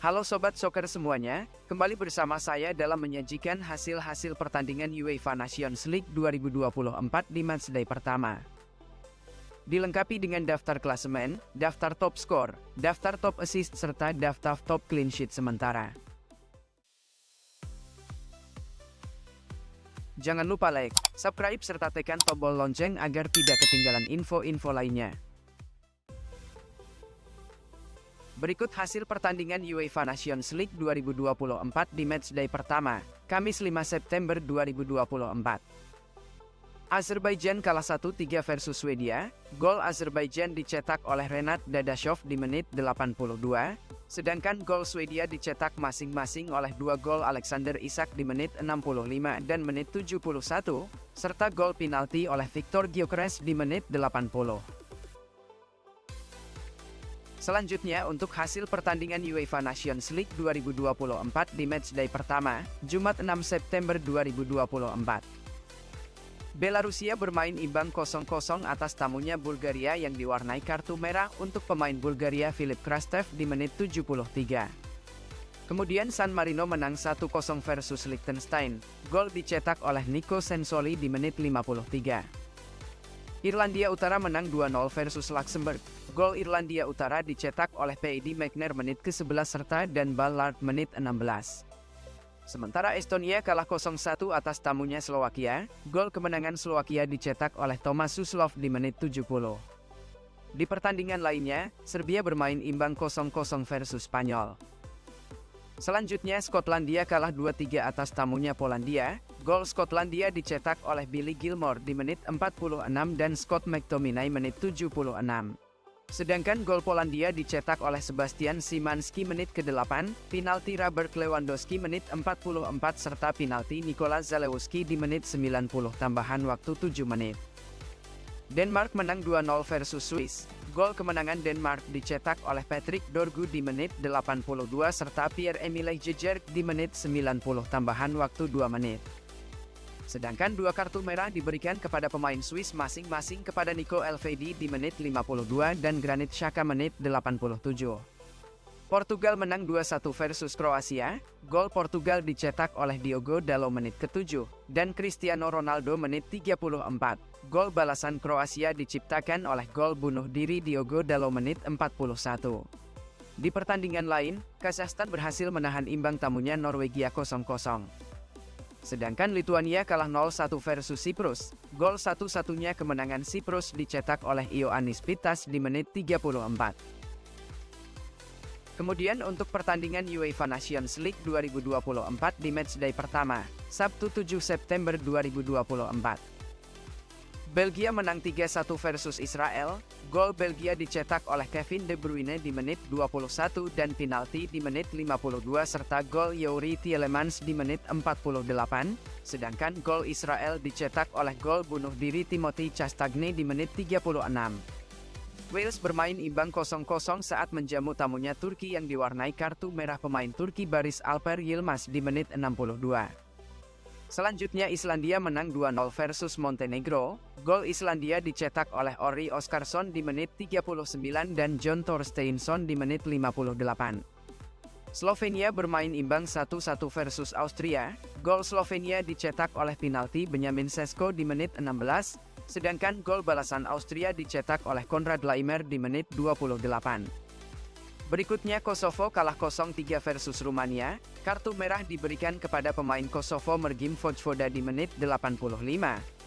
Halo Sobat Soccer semuanya, kembali bersama saya dalam menyajikan hasil-hasil pertandingan UEFA Nations League 2024 di matchday pertama. Dilengkapi dengan daftar klasemen, daftar top skor, daftar top assist serta daftar top clean sheet sementara. Jangan lupa like, subscribe serta tekan tombol lonceng agar tidak ketinggalan info-info lainnya. Berikut hasil pertandingan UEFA Nations League 2024 di matchday pertama, Kamis 5 September 2024. Azerbaijan kalah 1-3 versus Swedia. Gol Azerbaijan dicetak oleh Renat Dadashov di menit 82, sedangkan gol Swedia dicetak masing-masing oleh 2 gol Alexander Isak di menit 65 dan menit 71, serta gol penalti oleh Viktor Gyökeres di menit 80. Selanjutnya untuk hasil pertandingan UEFA Nations League 2024 di matchday pertama, Jumat 6 September 2024. Belarusia bermain imbang 0-0 atas tamunya Bulgaria yang diwarnai kartu merah untuk pemain Bulgaria Filip Krastev di menit 73. Kemudian San Marino menang 1-0 versus Liechtenstein, gol dicetak oleh Nico Sensoli di menit 53. Irlandia Utara menang 2-0 versus Luxembourg. Gol Irlandia Utara dicetak oleh Paddy McNair menit ke-11 serta Dan Ballard menit 16. Sementara Estonia kalah 0-1 atas tamunya Slowakia. Gol kemenangan Slowakia dicetak oleh Tomas Suslov di menit 70. Di pertandingan lainnya, Serbia bermain imbang 0-0 versus Spanyol. Selanjutnya Skotlandia kalah 2-3 atas tamunya Polandia. Gol Skotlandia dicetak oleh Billy Gilmore di menit 46 dan Scott McTominay menit 76. Sedangkan gol Polandia dicetak oleh Sebastian Szymanski menit ke-8, penalti Robert Lewandowski menit 44 serta penalti Nikola Zalewski di menit 90 tambahan waktu 7 menit. Denmark menang 2-0 versus Swiss. Gol kemenangan Denmark dicetak oleh Patrick Dorgu di menit 82 serta Pierre-Emile Geijer di menit 90 tambahan waktu 2 menit. Sedangkan 2 kartu merah diberikan kepada pemain Swiss masing-masing kepada Nico Elvedi di menit 52 dan Granit Xhaka menit 87. Portugal menang 2-1 versus Kroasia. Gol Portugal dicetak oleh Diogo Dalot menit ke-7 dan Cristiano Ronaldo menit 34. Gol balasan Kroasia diciptakan oleh gol bunuh diri Diogo Dalot menit 41. Di pertandingan lain, Kazakhstan berhasil menahan imbang tamunya Norwegia 0-0. Sedangkan Lituania kalah 0-1 versus Siprus. Gol satu-satunya kemenangan Siprus dicetak oleh Ioannis Pittas di menit 34. Kemudian untuk pertandingan UEFA Nations League 2024 di matchday pertama, Sabtu 7 September 2024. Belgia menang 3-1 versus Israel. Gol Belgia dicetak oleh Kevin De Bruyne di menit 21 dan penalti di menit 52 serta gol Youri Tielemans di menit 48. Sedangkan gol Israel dicetak oleh gol bunuh diri Timothy Castagne di menit 36. Wales bermain imbang 0-0 saat menjamu tamunya Turki yang diwarnai kartu merah pemain Turki Barış Alper Yilmaz di menit 62. Selanjutnya Islandia menang 2-0 versus Montenegro. Gol Islandia dicetak oleh Orri Oskarsson di menit 39 dan John Thorsteinsson di menit 58. Slovenia bermain imbang 1-1 versus Austria. Gol Slovenia dicetak oleh penalti Benjamin Sesko di menit 16. Sedangkan gol balasan Austria dicetak oleh Konrad Laimer di menit 28. Berikutnya Kosovo kalah 0-3 versus Rumania. Kartu merah diberikan kepada pemain Kosovo Mergim Vojvoda di menit 85.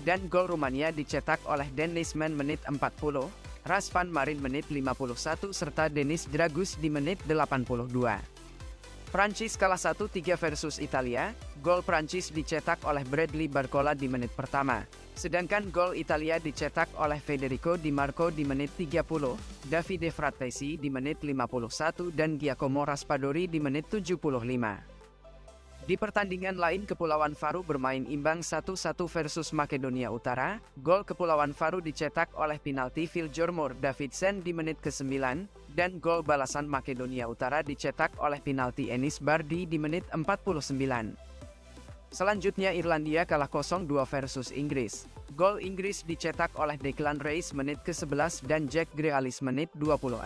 Dan gol Rumania dicetak oleh Denis Man menit 40, Razvan Marin menit 51 serta Denis Dragus di menit 82. Prancis kalah 1-3 versus Italia. Gol Prancis dicetak oleh Bradley Barcola di menit pertama. Sedangkan gol Italia dicetak oleh Federico Di Marco di menit 30, Davide Frattesi di menit 51 dan Giacomo Raspadori di menit 75. Di pertandingan lain Kepulauan Faroe bermain imbang 1-1 versus Makedonia Utara. Gol Kepulauan Faroe dicetak oleh penalti Viljormur Davidsen di menit ke-9 dan gol balasan Makedonia Utara dicetak oleh penalti Enis Bardi di menit 49. Selanjutnya Irlandia kalah 0-2 versus Inggris. Gol Inggris dicetak oleh Declan Rice menit ke-11 dan Jack Grealish menit 26.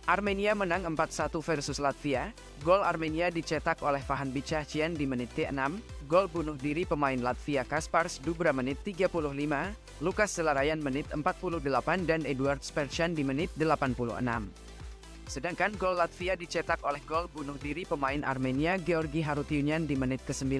Armenia menang 4-1 versus Latvia. Gol Armenia dicetak oleh Vahan Bichahchian di menit ke-6. Gol bunuh diri pemain Latvia Kaspars Dubra menit 35, Lukas Selarayan menit 48 dan Eduard Sperchan di menit 86. Sedangkan gol Latvia dicetak oleh gol bunuh diri pemain Armenia Georgi Harutyunyan di menit ke-9.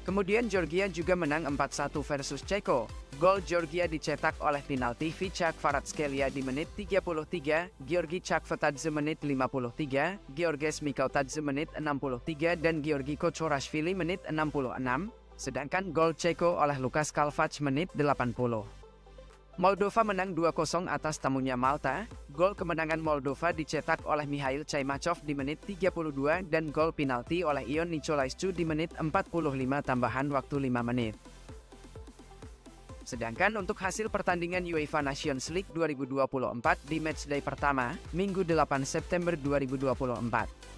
Kemudian Georgia juga menang 4-1 versus Ceko. Gol Georgia dicetak oleh penalti Vichak Kvaratskhelia di menit 33, Georgi Chakvetadze menit 53, Georges Mikautadze menit 63 dan Georgi Kochorashvili menit 66. Sedangkan gol Ceko oleh Lukas Kalvac menit 80. Moldova menang 2-0 atas tamunya Malta. Gol kemenangan Moldova dicetak oleh Mikhail Chaimachov di menit 32 dan gol penalti oleh Ion Nicolaescu di menit 45 tambahan waktu 5 menit. Sedangkan untuk hasil pertandingan UEFA Nations League 2024 di matchday pertama, Minggu 8 September 2024.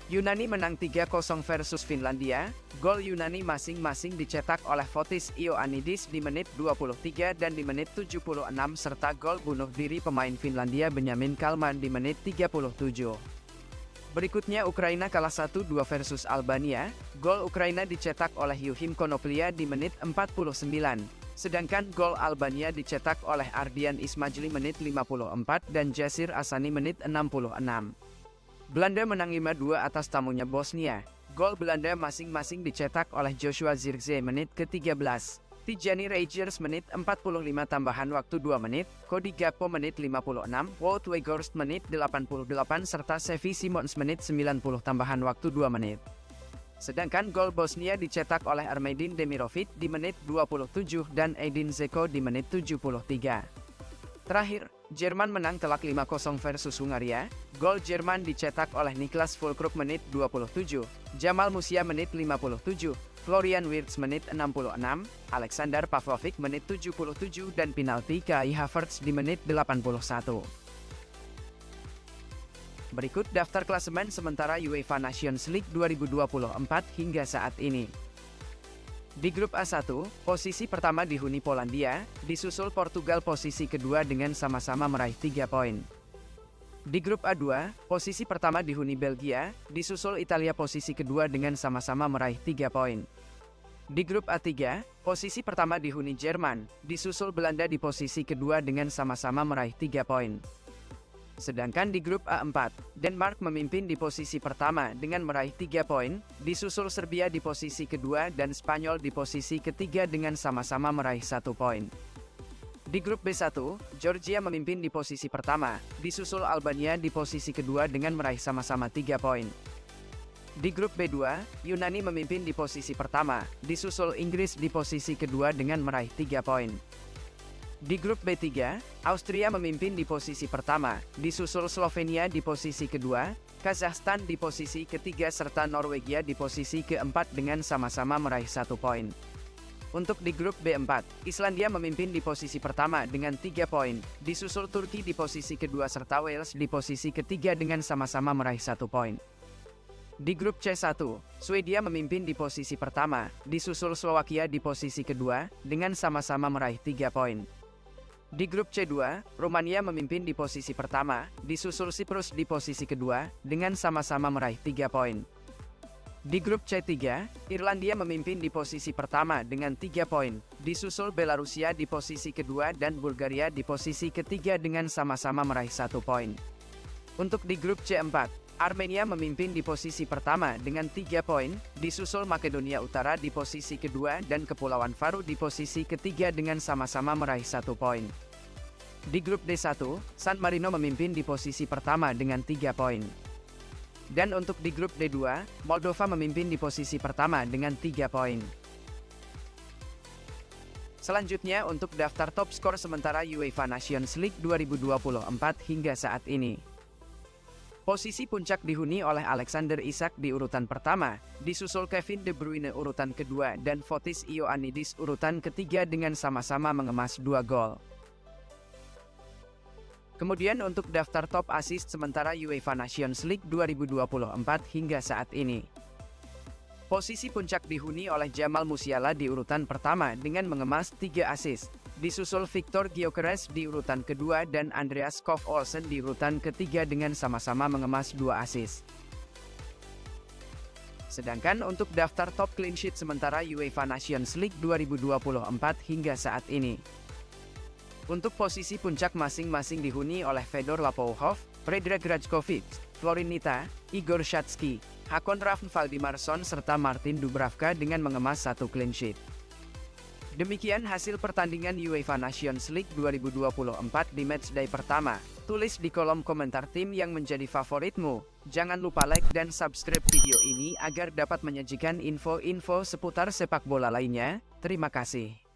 Yunani menang 3-0 versus Finlandia. Gol Yunani masing-masing dicetak oleh Fotis Ioannidis di menit 23 dan di menit 76 serta gol bunuh diri pemain Finlandia Benjamin Kalman di menit 37. Berikutnya Ukraina kalah 1-2 versus Albania. Gol Ukraina dicetak oleh Yuhim Konoplia di menit 49. Sedangkan gol Albania dicetak oleh Ardian Ismajli menit 54 dan Jasir Asani menit 66. Belanda menang 5-2 atas tamunya Bosnia. Gol Belanda masing-masing dicetak oleh Joshua Zirkzee menit ke-13, Tijani Reijers menit 45 tambahan waktu 2 menit, Cody Gakpo menit 56, Wout Weghorst menit 88 serta Xavi Simons menit 90 tambahan waktu 2 menit. Sedangkan gol Bosnia dicetak oleh Armedin Demirovic di menit 27 dan Edin Dzeko di menit 73. Terakhir, Jerman menang telak 5-0 versus Hungaria. Gol Jerman dicetak oleh Niklas Füllkrug menit 27, Jamal Musiala menit 57, Florian Wirtz menit 66, Alexander Pavlovic menit 77 dan penalti Kai Havertz di menit 81. Berikut daftar klasemen sementara UEFA Nations League 2024 hingga saat ini. Di grup A1, posisi pertama dihuni Polandia, disusul Portugal posisi kedua dengan sama-sama meraih 3 poin. Di grup A2, posisi pertama dihuni Belgia, disusul Italia posisi kedua dengan sama-sama meraih 3 poin. Di grup A3, posisi pertama dihuni Jerman, disusul Belanda di posisi kedua dengan sama-sama meraih 3 poin. Sedangkan di grup A4, Denmark memimpin di posisi pertama dengan meraih 3 poin, disusul Serbia di posisi kedua dan Spanyol di posisi ketiga dengan sama-sama meraih 1 poin. Di grup B1, Georgia memimpin di posisi pertama, disusul Albania di posisi kedua dengan meraih sama-sama 3 poin. Di grup B2, Yunani memimpin di posisi pertama, disusul Inggris di posisi kedua dengan meraih 3 poin. Di grup B3, Austria memimpin di posisi pertama, disusul Slovenia di posisi kedua, Kazakhstan di posisi ketiga serta Norwegia di posisi keempat dengan sama-sama meraih 1 poin. Untuk di grup B4, Islandia memimpin di posisi pertama dengan 3 poin, disusul Turki di posisi kedua serta Wales di posisi ketiga dengan sama-sama meraih 1 poin. Di grup C1, Swedia memimpin di posisi pertama, disusul Slowakia di posisi kedua dengan sama-sama meraih 3 poin. Di grup C2, Rumania memimpin di posisi pertama, disusul Siprus di posisi kedua, dengan sama-sama meraih 3 poin. Di grup C3, Irlandia memimpin di posisi pertama dengan 3 poin, disusul Belarusia di posisi kedua dan Bulgaria di posisi ketiga dengan sama-sama meraih 1 poin. Untuk di grup C4, Armenia memimpin di posisi pertama dengan 3 poin, disusul Makedonia Utara di posisi kedua dan Kepulauan Faroe di posisi ketiga dengan sama-sama meraih 1 poin. Di grup D1, San Marino memimpin di posisi pertama dengan 3 poin. Dan untuk di grup D2, Moldova memimpin di posisi pertama dengan 3 poin. Selanjutnya untuk daftar top skor sementara UEFA Nations League 2024 hingga saat ini. Posisi puncak dihuni oleh Alexander Isak di urutan pertama, disusul Kevin De Bruyne urutan kedua dan Fotis Ioannidis urutan ketiga dengan sama-sama mengemas 2 gol. Kemudian untuk daftar top assist sementara UEFA Nations League 2024 hingga saat ini. Posisi puncak dihuni oleh Jamal Musiala di urutan pertama dengan mengemas 3 assist. Disusul Viktor Gyökeres di urutan kedua dan Andreas Skov Olsen di urutan ketiga dengan sama-sama mengemas 2 assist. Sedangkan untuk daftar top clean sheet sementara UEFA Nations League 2024 hingga saat ini. Untuk posisi puncak masing-masing dihuni oleh Fedor Lapouhov, Predrag Rajkovic, Florin Nita, Igor Shatsky, Hakon Ravn Valdimarsson serta Martin Dubravka dengan mengemas 1 clean sheet. Demikian hasil pertandingan UEFA Nations League 2024 di matchday pertama. Tulis di kolom komentar tim yang menjadi favoritmu. Jangan lupa like dan subscribe video ini agar dapat menyajikan info-info seputar sepak bola lainnya. Terima kasih.